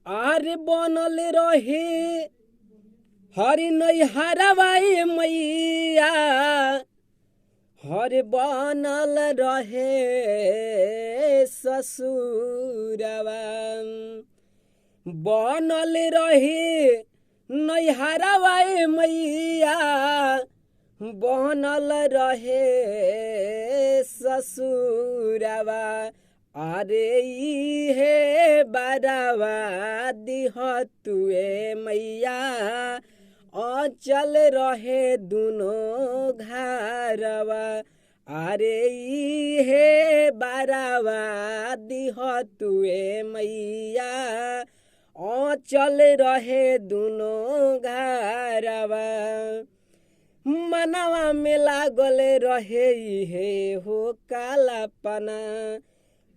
आरे बनल रहे हरि नैहरवाई मैया, हरि बनल रहे ससुरवा। बनल रहे नैहरवाई मैया, बनल रहे ससुरवा। अरे इहे बरवा दिह तुए मैया, अचल रहे दुनो घरवा। अरे इहे बरवा दिह तुए मैया, अचल रहे दुनो घरवा। मनवा में लागल रहे इहे हो कालापना,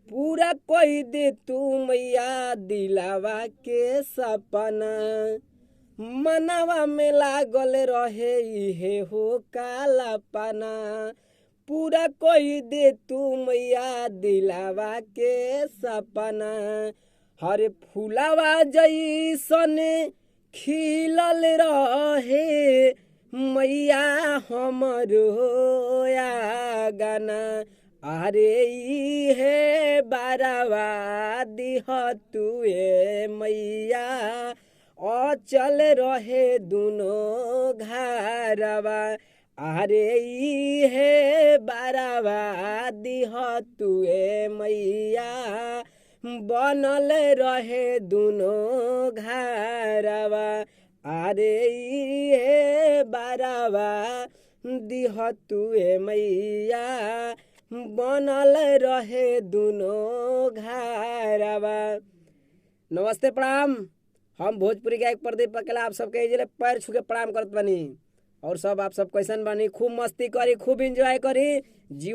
पूरा कोई दे तू मैया दिलावा के सपना। मनवा में लागल रहे इहे हो कालापना, पूरा कोई दे तू मैया दिलावा के सपना। हर फूलावा जैसन खिलल रहे मैया हमरो आंगना। अरे इहे बरवा दिह तुए मैया, अचल रहे दुनो घरवा। अरे इहे बरवा दिह तुए मैया, बनल रहे दुनो घरवा। अरे इहे बरवा दिह तुए मैया, बनल रहे दुनो घरवा। नमस्ते, प्रणाम। हम भोजपुरी गायक प्रदीप अकेला आप सबके इजले पैर छू के प्रणाम करत बानी। और सब आप सब कैसन बानी? खूब मस्ती करी, खूब एंजॉय करी।